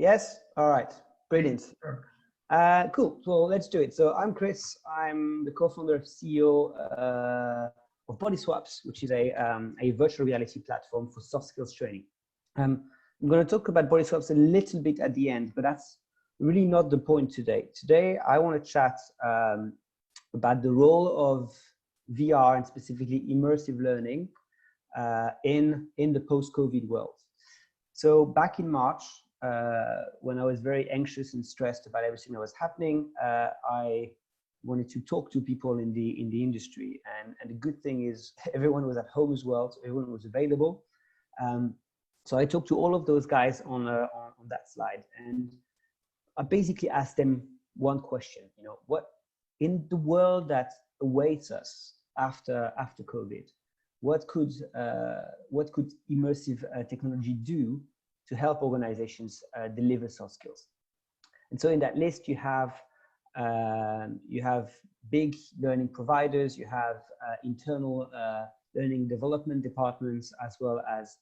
Yes. All right. Brilliant. Cool. So let's do it. So I'm Chris. I'm the co-founder and CEO of Bodyswaps, which is a virtual reality platform for soft skills training. I'm going to talk about Bodyswaps a little bit at the end, but that's really not the point today. Today, I want to chat about the role of VR and specifically immersive learning in the post-COVID world. So back in March, when I was very anxious and stressed about everything that was happening, I wanted to talk to people in the industry. And the good thing is everyone was at home as well, so everyone was available. So I talked to all of those guys on that slide, and I basically asked them one question: what in the world that awaits us after COVID, what could immersive technology do to help organizations deliver soft skills? And so in that list, you have big learning providers, you have internal learning development departments, as well as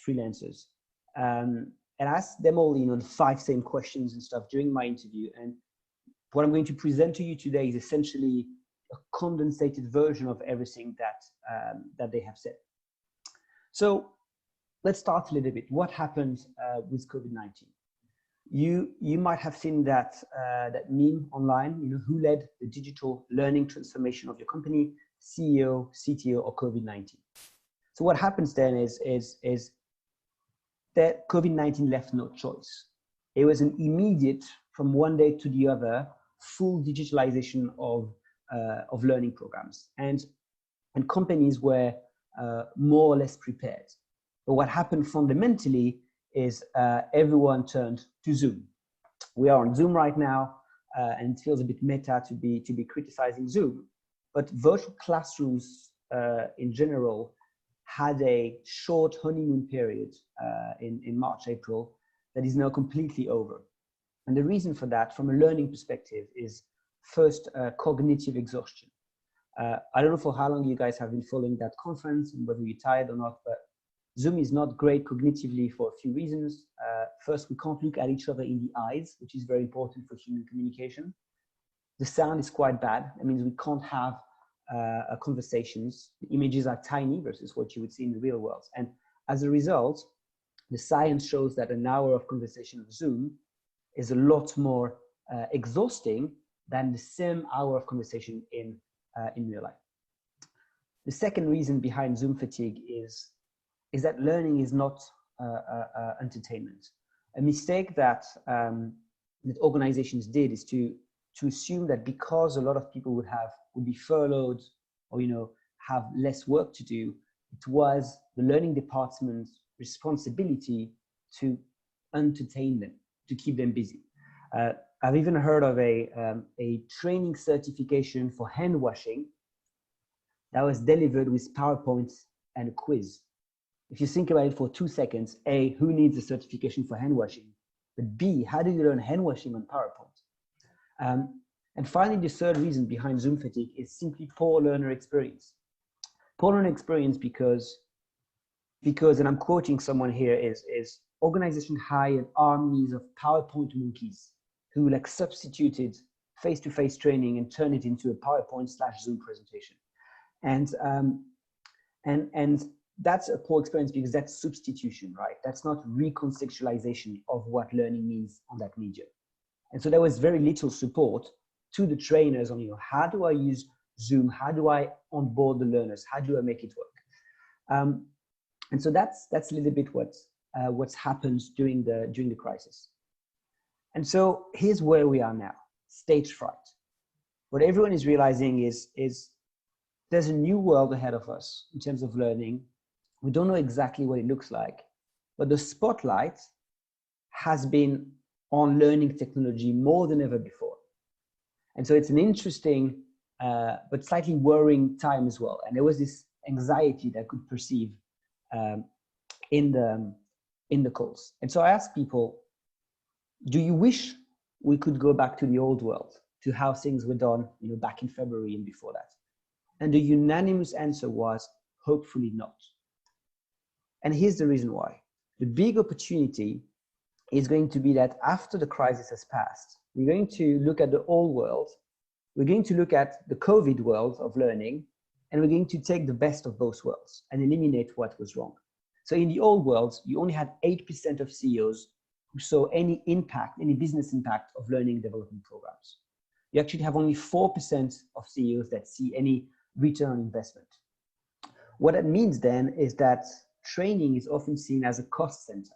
freelancers. And I asked them all, the 5 same questions and stuff during my interview. And what I'm going to present to you today is essentially a condensated version of everything that they have said. So let's start a little bit. What happened with COVID-19? You might have seen that meme online. Who led the digital learning transformation of your company? CEO, CTO, or COVID-19? So what happens then is that COVID-19 left no choice. It was an immediate, from one day to the other, full digitalization of learning programs, and companies were more or less prepared. But what happened fundamentally is everyone turned to Zoom. We are on Zoom right now, and it feels a bit meta to be criticizing Zoom, but virtual classrooms in general had a short honeymoon period in March, April, that is now completely over. And the reason for that, from a learning perspective, is first cognitive exhaustion. I don't know for how long you guys have been following that conference and whether you're tired or not, but Zoom is not great cognitively for a few reasons. First, we can't look at each other in the eyes, which is very important for human communication. The sound is quite bad. That means we can't have conversations. The images are tiny versus what you would see in the real world. And as a result, the science shows that an hour of conversation on Zoom is a lot more exhausting than the same hour of conversation in real life. The second reason behind Zoom fatigue is that learning is not entertainment. A mistake that organizations did is to assume that because a lot of people would be furloughed or have less work to do, it was the learning department's responsibility to entertain them, to keep them busy. I've even heard of a training certification for hand washing that was delivered with PowerPoint and a quiz. If you think about it for 2 seconds, A, who needs a certification for hand washing? But B, how do you learn hand washing on PowerPoint? And finally, the third reason behind Zoom fatigue is simply poor learner experience. Poor learner experience because, and I'm quoting someone here, is organization hired armies of PowerPoint monkeys who substituted face-to-face training and turned it into a PowerPoint/Zoom presentation. And that's a poor experience because that's substitution, right? That's not recontextualization of what learning means on that medium. And so there was very little support to the trainers on, how do I use Zoom? How do I onboard the learners? How do I make it work? And so that's a little bit what's happened during the crisis. And so here's where we are now: stage fright. What everyone is realizing is there's a new world ahead of us in terms of learning. We don't know exactly what it looks like, but the spotlight has been on learning technology more than ever before. And so it's an interesting but slightly worrying time as well. And there was this anxiety that I could perceive in the calls. And so I asked people, do you wish we could go back to the old world, to how things were done, back in February and before that? And the unanimous answer was, hopefully not. And here's the reason why. The big opportunity is going to be that after the crisis has passed, we're going to look at the old world, we're going to look at the COVID world of learning, and we're going to take the best of both worlds and eliminate what was wrong. So in the old world, you only had 8% of CEOs who saw any impact, any business impact of learning development programs. You actually have only 4% of CEOs that see any return on investment. What that means then is that training is often seen as a cost center.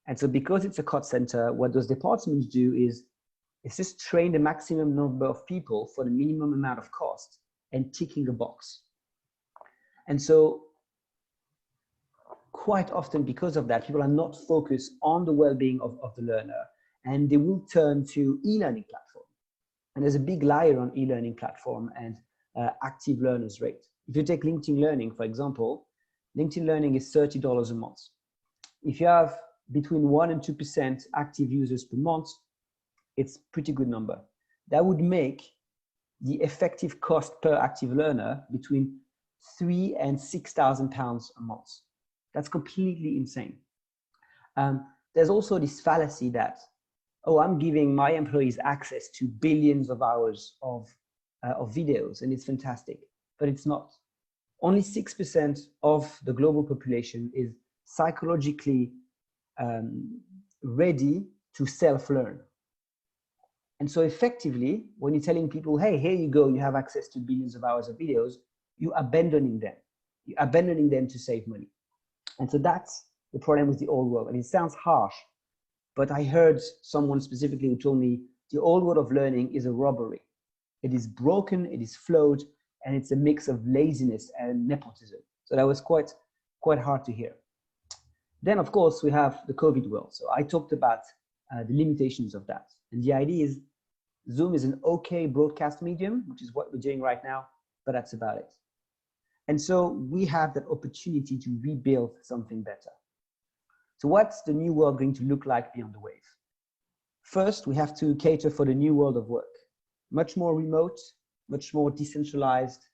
And so because it's a cost center, what those departments do is just train the maximum number of people for the minimum amount of cost and ticking a box. And so quite often because of that, people are not focused on the well-being of the learner, and they will turn to e-learning platform. And there's a big liar on e-learning platform and active learners rate. If you take LinkedIn Learning, for example, LinkedIn Learning is $30 a month. If you have between 1 and 2% active users per month, it's a pretty good number. That would make the effective cost per active learner between £3,000 and £6,000 a month. That's completely insane. There's also this fallacy that, oh, I'm giving my employees access to billions of hours of videos, and it's fantastic, but it's not. Only 6% of the global population is psychologically ready to self-learn. And so effectively, when you're telling people, hey, here you go, you have access to billions of hours of videos, you're abandoning them. You're abandoning them to save money. And so that's the problem with the old world. And it sounds harsh, but I heard someone specifically who told me the old world of learning is a robbery. It is broken, it is flawed, and it's a mix of laziness and nepotism. So that was quite hard to hear. Then, of course, we have the COVID world. So I talked about the limitations of that. And the idea is Zoom is an okay broadcast medium, which is what we're doing right now, but that's about it. And so we have that opportunity to rebuild something better. So what's the new world going to look like beyond the wave? First, we have to cater for the new world of work. Much more remote, much more decentralized,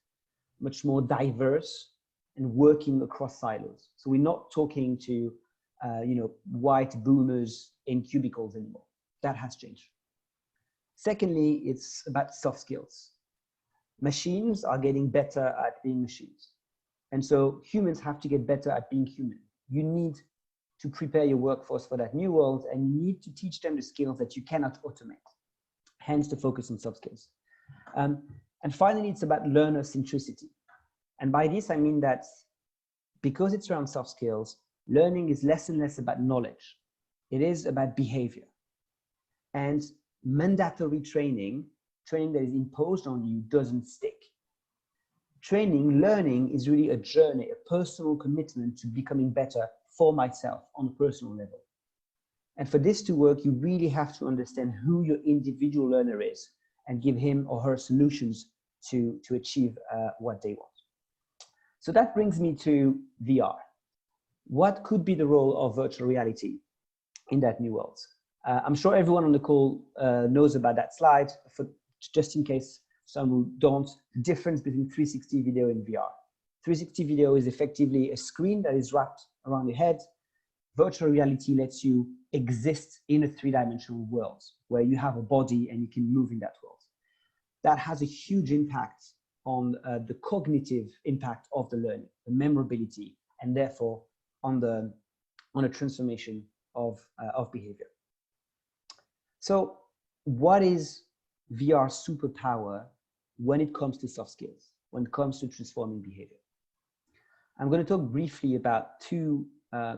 much more diverse, and working across silos. So we're not talking to white boomers in cubicles anymore. That has changed. Secondly, it's about soft skills. Machines are getting better at being machines. And so humans have to get better at being human. You need to prepare your workforce for that new world, and you need to teach them the skills that you cannot automate. Hence the focus on soft skills. And finally, it's about learner centricity. And by this, I mean that because it's around soft skills, learning is less and less about knowledge. It is about behavior. And mandatory training that is imposed on you doesn't stick. Learning is really a journey, a personal commitment to becoming better for myself on a personal level. And for this to work, you really have to understand who your individual learner is and give him or her solutions to achieve what they want. So that brings me to VR. What could be the role of virtual reality in that new world? I'm sure everyone on the call knows about that slide. Just in case some who don't, the difference between 360 video and VR. 360 video is effectively a screen that is wrapped around your head. Virtual reality lets you exist in a three-dimensional world where you have a body and you can move in that world. That has a huge impact on the cognitive impact of the learning, the memorability, and therefore on a transformation of behavior. So what is VR superpower when it comes to soft skills, when it comes to transforming behavior? I'm going to talk briefly about two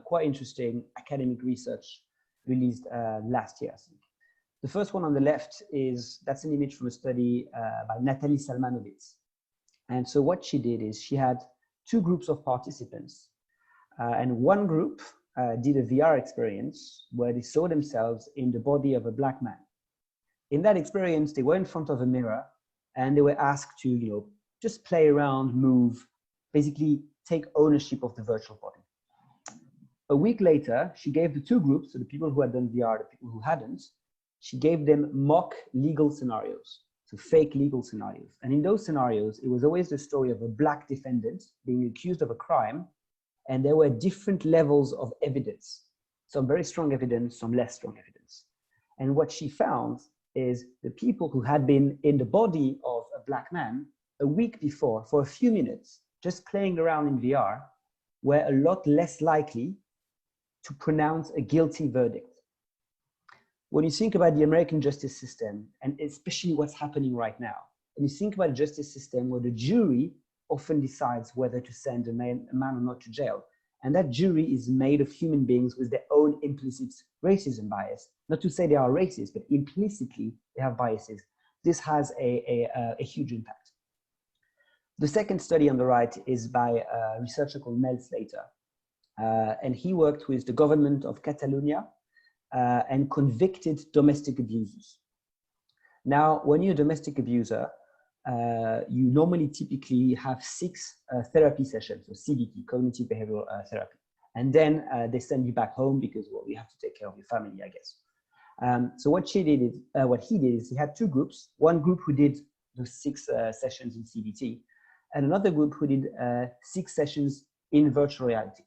quite interesting academic research released last year, I think. The first one on the left that's an image from a study by Natalie Salmanovitz. And so what she did is she had two groups of participants, and one group did a VR experience where they saw themselves in the body of a black man. In that experience, they were in front of a mirror and they were asked to, just play around, move, basically take ownership of the virtual body. A week later, she gave the two groups, so the people who had done VR, the people who hadn't, she gave them mock legal scenarios, so fake legal scenarios. And in those scenarios, it was always the story of a black defendant being accused of a crime, and there were different levels of evidence. Some very strong evidence, some less strong evidence. And what she found is the people who had been in the body of a black man a week before for a few minutes, just playing around in VR, were a lot less likely to pronounce a guilty verdict. When you think about the American justice system, and especially what's happening right now, and you think about a justice system where the jury often decides whether to send a man or not to jail, and that jury is made of human beings with their own implicit racism bias. Not to say they are racist, but implicitly they have biases. This has a huge impact. The second study on the right is by a researcher called Mel Slater. And he worked with the government of Catalonia and convicted domestic abusers. Now, when you're a domestic abuser, you normally typically have 6 therapy sessions, so CBT, cognitive behavioral therapy. And then they send you back home because, well, you have to take care of your family, I guess. So what he did is he had 2 groups. One group who did those 6 sessions in CBT, and another group who did 6 sessions in virtual reality.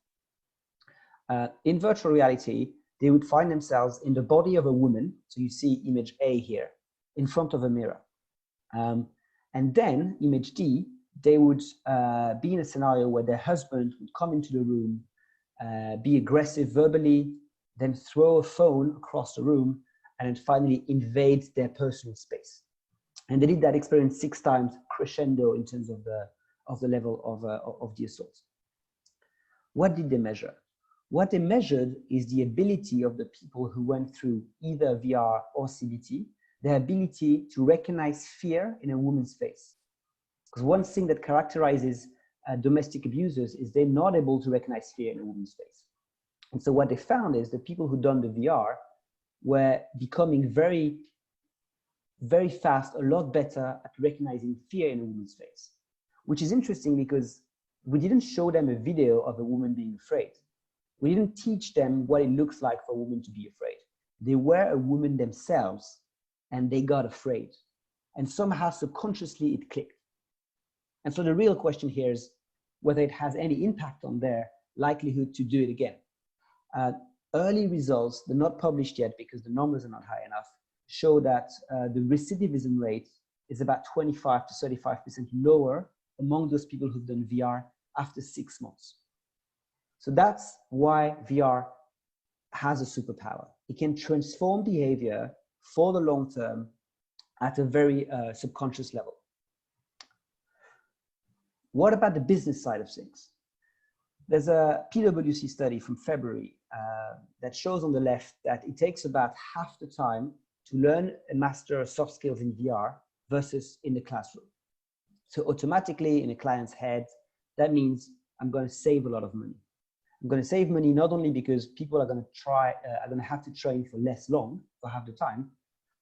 In virtual reality, they would find themselves in the body of a woman. So you see image A here, in front of a mirror. And then image D, they would be in a scenario where their husband would come into the room, be aggressive verbally, then throw a phone across the room, and then finally invade their personal space. And they did that experience 6 times, crescendo in terms of the level of the assault. What did they measure? What they measured is the ability of the people who went through either VR or CBT, their ability to recognize fear in a woman's face. Because one thing that characterizes domestic abusers is they're not able to recognize fear in a woman's face. And so what they found is the people who done the VR were becoming very, very fast, a lot better at recognizing fear in a woman's face, which is interesting because we didn't show them a video of a woman being afraid. We didn't teach them what it looks like for a woman to be afraid. They were a woman themselves and they got afraid. And somehow subconsciously it clicked. And so the real question here is whether it has any impact on their likelihood to do it again. Early results, they're not published yet because the numbers are not high enough, show that the recidivism rate is about 25 to 35% lower among those people who've done VR after 6 months. So that's why VR has a superpower. It can transform behavior for the long term at a very subconscious level. What about the business side of things? There's a PwC study from February that shows on the left that it takes about half the time to learn and master soft skills in VR versus in the classroom. So automatically in a client's head, that means I'm going to save a lot of money. I'm going to save money not only because people are going to have to train for less long, for half the time,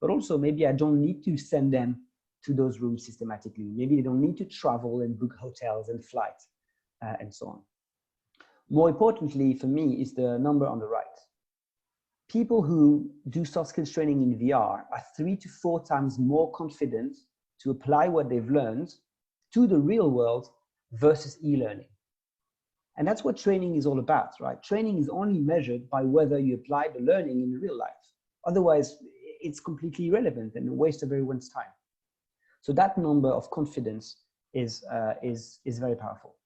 but also maybe I don't need to send them to those rooms systematically. Maybe they don't need to travel and book hotels and flights and so on. More importantly for me is the number on the right. People who do soft skills training in VR are 3 to 4 times more confident to apply what they've learned to the real world versus e-learning. And that's what training is all about, right? Training is only measured by whether you apply the learning in real life. Otherwise, it's completely irrelevant and a waste of everyone's time. So that number of confidence is very powerful.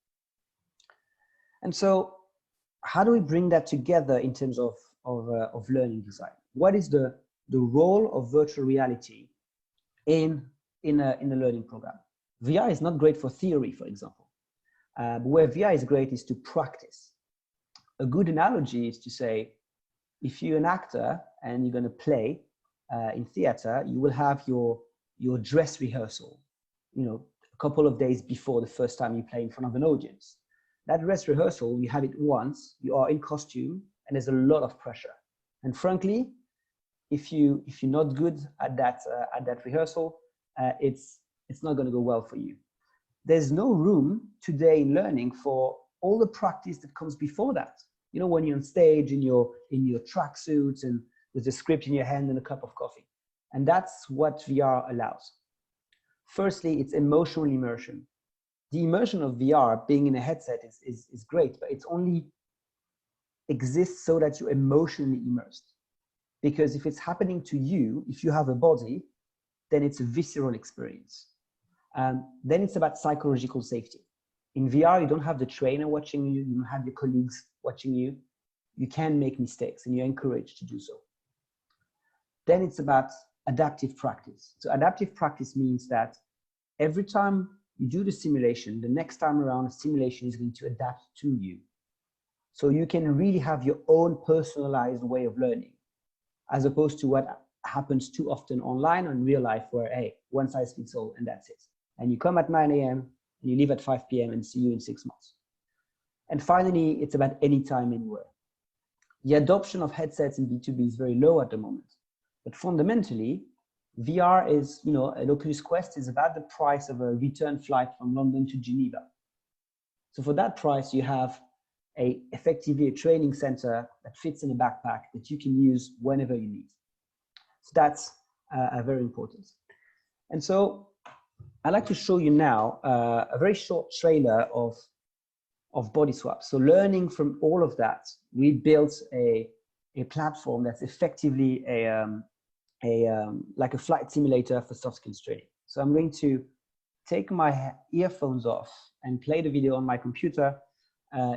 And so how do we bring that together in terms of learning design? What is the role of virtual reality in a learning program? VR is not great for theory, for example. But where VR is great is to practice. A good analogy is to say, if you're an actor and you're going to play in theater, you will have your dress rehearsal, a couple of days before the first time you play in front of an audience. That dress rehearsal, you have it once, you are in costume, and there's a lot of pressure. And frankly, if you're not good at that rehearsal, it's not going to go well for you. There's no room today in learning for all the practice that comes before that. When you're on stage in your tracksuit and with a script in your hand and a cup of coffee. And that's what VR allows. Firstly, it's emotional immersion. The immersion of VR being in a headset is great, but it's only exists so that you're emotionally immersed. Because if it's happening to you, if you have a body, then it's a visceral experience. Then it's about psychological safety. In VR, you don't have the trainer watching you, you don't have your colleagues watching you. You can make mistakes and you're encouraged to do so. Then it's about adaptive practice. So adaptive practice means that every time you do the simulation, the next time around, the simulation is going to adapt to you. So you can really have your own personalized way of learning, as opposed to what happens too often online or in real life where, hey, one size fits all and that's it. And you come at 9 a.m. and you leave at 5 p.m. and see you in 6 months. And finally, it's about anytime, anywhere. The adoption of headsets in B2B is very low at the moment. But fundamentally, VR is, an Oculus Quest is about the price of a return flight from London to Geneva. So for that price, you have effectively a training center that fits in a backpack that you can use whenever you need. So that's very important. And so I'd like to show you now a very short trailer of Bodyswaps. So learning from all of that, we built a platform that's effectively like a flight simulator for soft skills training. So I'm going to take my earphones off and play the video on my computer.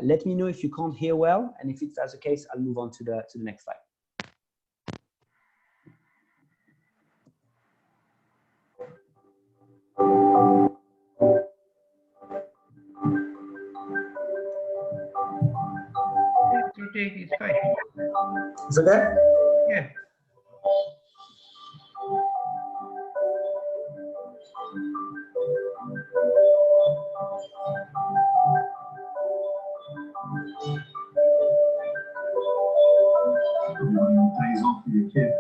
Let me know if you can't hear well, and if that's the case, I'll move on to the next slide. It's okay, it's fine. It's okay? Yeah. Days off for your kid.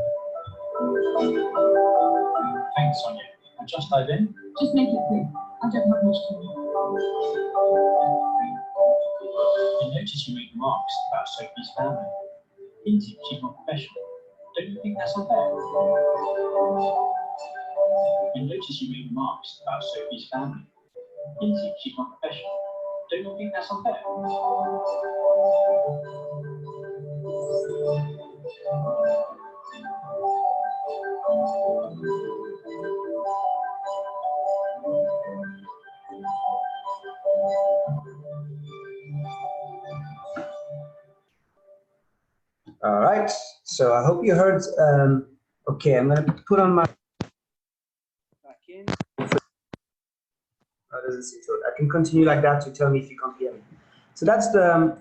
Thanks, Sonia. And just dive in. Just make it quick. I don't have much time. You notice you make remarks about Sophie's family. Hinting she's not professional. Don't you think that's unfair? You notice you make remarks about Sophie's family. Hinting she's not professional. Don't you think that's unfair? All right, so I hope you heard. Okay, I'm going to put on my back in. I can continue like that to tell me if you can't hear me. So that's the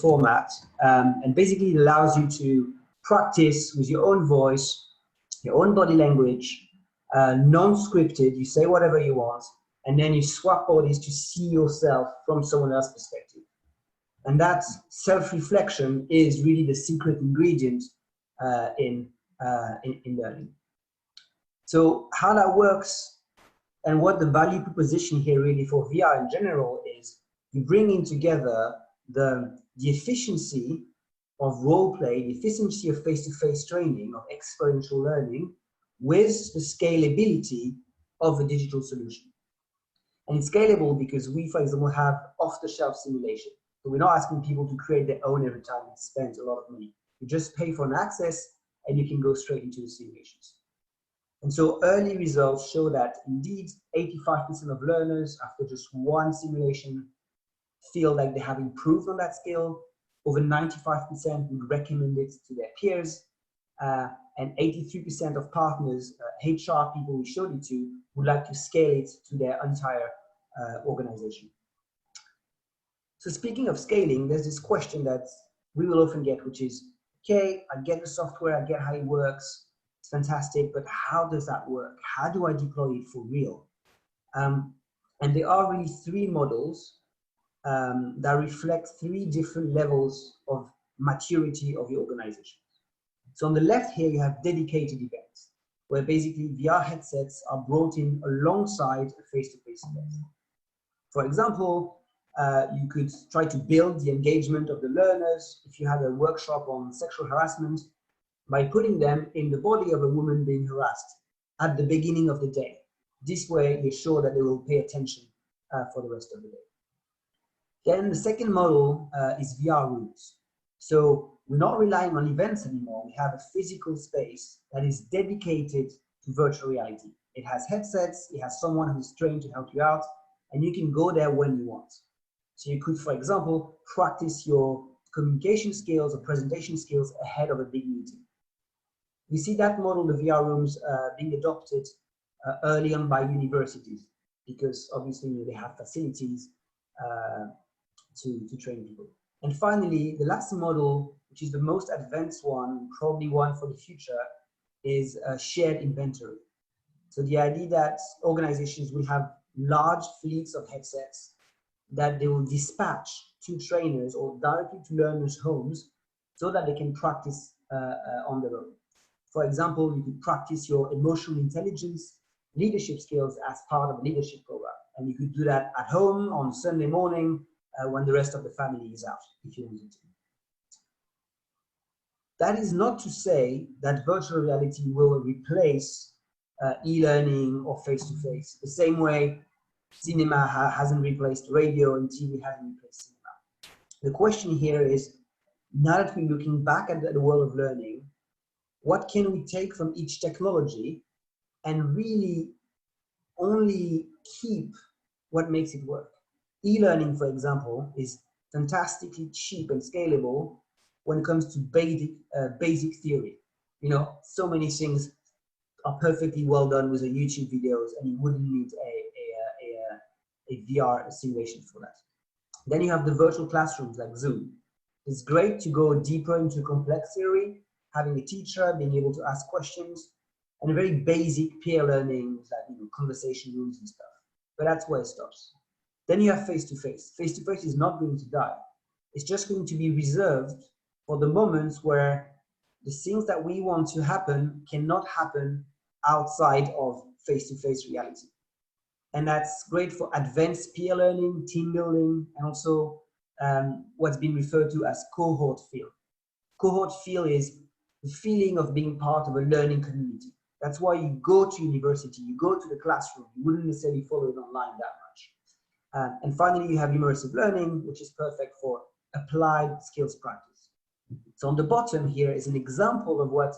format, and basically it allows you to practice with your own voice, your own body language, non-scripted. You say whatever you want, and then you swap bodies to see yourself from someone else's perspective. And that self-reflection is really the secret ingredient in learning. So how that works and what the value proposition here really for VR in general is, you bring in together the efficiency of role play, the efficiency of face-to-face training, of experiential learning, with the scalability of a digital solution. And it's scalable because we, for example, have off-the-shelf simulation. So we're not asking people to create their own every time it spends a lot of money. You just pay for an access and you can go straight into the simulations. And so early results show that indeed 85% of learners after just one simulation feel like they have improved on that skill. Over 95% would recommend it to their peers. And 83% of partners, HR people we showed it to, would like to scale it to their entire organization. So speaking of scaling, there's this question that we will often get, which is, okay, I get the software, I get how it works, it's fantastic, but how does that work? How do I deploy it for real? And there are really three models that reflect three different levels of maturity of your organization. So on the left here, you have dedicated events, where basically VR headsets are brought in alongside a face-to-face event. For example, you could try to build the engagement of the learners if you had a workshop on sexual harassment by putting them in the body of a woman being harassed at the beginning of the day. This way, you're sure that they will pay attention for the rest of the day. Then the second model is VR rooms. So we're not relying on events anymore. We have a physical space that is dedicated to virtual reality. It has headsets, it has someone who's trained to help you out, and you can go there when you want. So you could, for example, practice your communication skills or presentation skills ahead of a big meeting. We see that model, the VR rooms, being adopted early on by universities, because obviously they have facilities to train people. And finally, the last model, which is the most advanced one, probably one for the future, is a shared inventory. So the idea that organizations will have large fleets of headsets that they will dispatch to trainers or directly to learners' homes so that they can practice on their own. For example, you could practice your emotional intelligence, leadership skills as part of a leadership program. And you could do that at home on Sunday morning when the rest of the family is out, if you wanted to. That is not to say that virtual reality will replace e-learning or face-to-face. The same way cinema hasn't replaced radio and TV hasn't replaced cinema. The question here is, now that we're looking back at the world of learning, what can we take from each technology and really only keep what makes it work? E-learning, for example, is fantastically cheap and scalable when it comes to basic theory. You know, so many things are perfectly well done with the YouTube videos, and you wouldn't need a VR simulation for that. Then you have the virtual classrooms like Zoom. It's great to go deeper into complex theory, having a teacher, being able to ask questions, and a very basic peer learning, like conversation rooms and stuff. But that's where it stops. Then you have face-to-face. Face-to-face is not going to die. It's just going to be reserved for the moments where the things that we want to happen cannot happen outside of face-to-face reality. And that's great for advanced peer learning, team building, and also what's been referred to as cohort feel. Cohort feel is the feeling of being part of a learning community. That's why you go to university, you go to the classroom. You wouldn't necessarily follow it online that much. And finally, you have immersive learning, which is perfect for applied skills practice. So on the bottom here is an example of what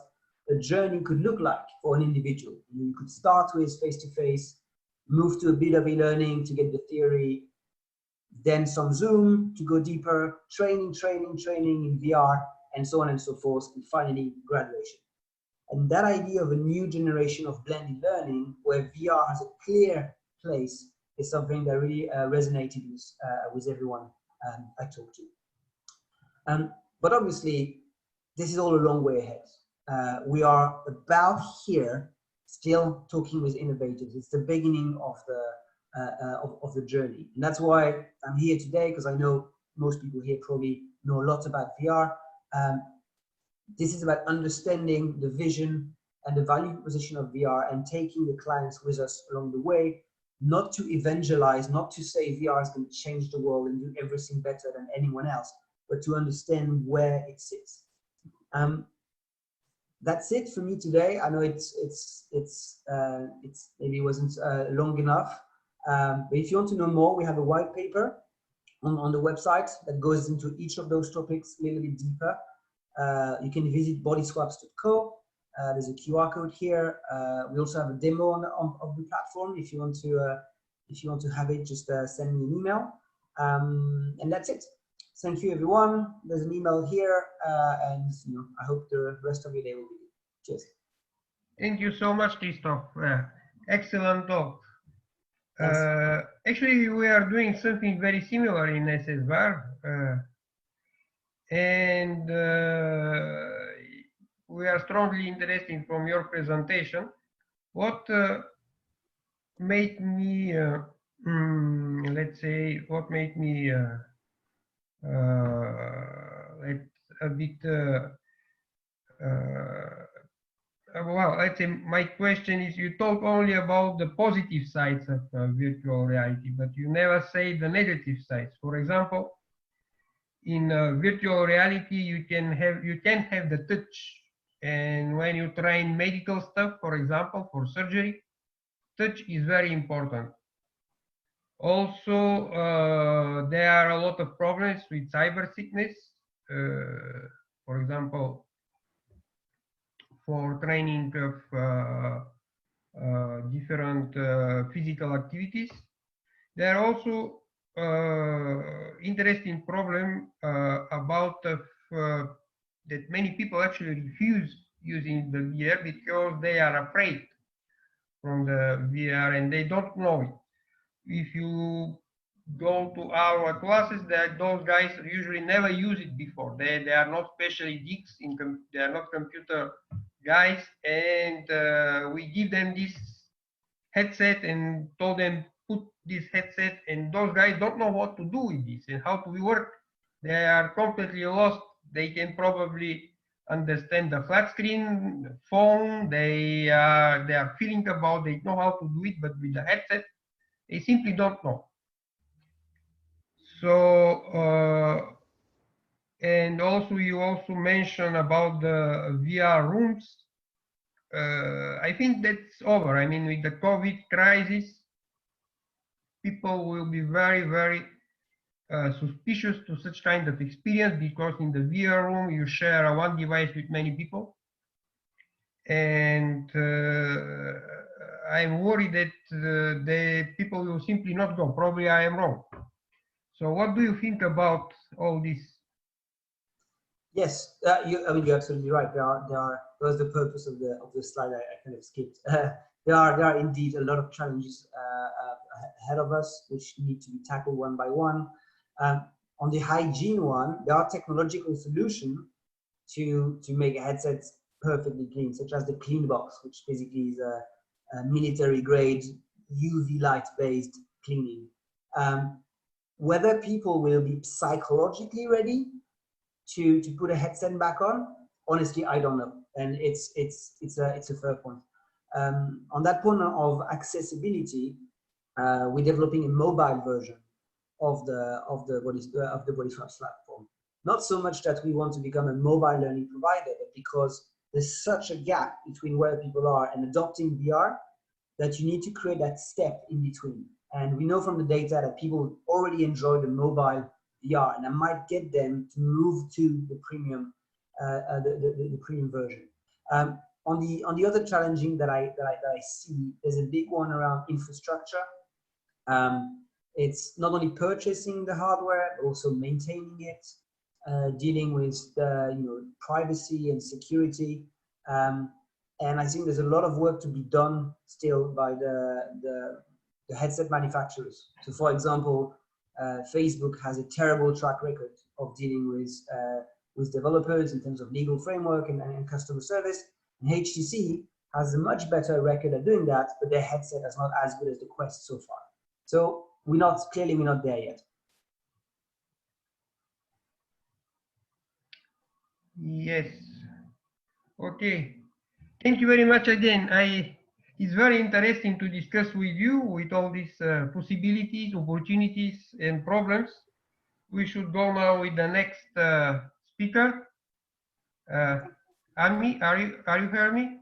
a journey could look like for an individual. You could start with face-to-face, move to a bit of e-learning to get the theory, then some Zoom to go deeper, training in VR, and so on and so forth, and finally graduation. And that idea of a new generation of blended learning, where VR has a clear place, is something that really resonated with everyone I talked to. But obviously, this is all a long way ahead. We are about here, still talking with innovators. It's the beginning of the journey, and that's why I'm here today, because I know most people here probably know a lot about VR. This is about understanding the vision and the value proposition of VR and taking the clients with us along the way, not to evangelize, not to say VR is going to change the world and do everything better than anyone else, but to understand where it sits. That's it for me today. I know it's maybe wasn't long enough, but if you want to know more, we have a white paper on the website that goes into each of those topics a little bit deeper. You can visit bodyswaps.co. There's a QR code here. We also have a demo of the platform. If you want to have it, just send me an email. And that's it. Thank you, everyone. There's an email here, and I hope the rest of your day will be good. Cheers. Thank you so much, Christophe. Excellent talk. Actually, we are doing something very similar in SSVAR, and we are strongly interested from your presentation. What made me, let's say, what made me a bit, well, let's say my question is, you talk only about the positive sides of virtual reality, but you never say the negative sides. For example, in virtual reality, you can have the touch, and when you train medical stuff, for example, for surgery, touch is very important. Also, there are a lot of problems with cyber sickness. For example, for training of different physical activities. There are also interesting problem about that many people actually refuse using the VR because they are afraid from the VR and they don't know it. If you go to our classes, that those guys usually never use it before. They are not specially geeks they are not computer guys, and we give them this headset and told them put this headset, and those guys don't know what to do with this and how to work. They are completely lost. They can probably understand the flat screen phone. They are feeling about, they know how to do it, but with the headset they simply don't know. So and also you also mentioned about the VR rooms. I think that's over. I mean, with the COVID crisis, people will be very, very suspicious to such kind of experience, because in the VR room you share one device with many people, and I'm worried that the people will simply not go. Probably I am wrong. So what do you think about all this? Yes, I mean, you're absolutely right. That was the purpose of the slide. I kind of skipped. There are indeed a lot of challenges ahead of us, which need to be tackled one by one. On the hygiene one, there are technological solutions to make headsets perfectly clean, such as the clean box, which basically is a military grade UV light based cleaning. Whether people will be psychologically ready to put a headset back on, honestly, I don't know, and it's a fair point. On that point of accessibility, we're developing a mobile version of the Bodyswaps platform. Not so much that we want to become a mobile learning provider, but because there's such a gap between where people are and adopting VR that you need to create that step in between. And we know from the data that people already enjoy the mobile VR, and I might get them to move to the premium, the premium version. On the other challenging that I see, there's a big one around infrastructure. It's not only purchasing the hardware, but also maintaining it, dealing with the privacy and security. And I think there's a lot of work to be done still by the headset manufacturers. So, for example, Facebook has a terrible track record of dealing with developers in terms of legal framework and customer service. And HTC has a much better record at doing that, but their headset is not as good as the Quest so far. So we're not there yet. Yes. Okay. Thank you very much again. It's very interesting to discuss with you with all these possibilities, opportunities, and problems. We should go now with the next speaker. Ami, are you hearing me?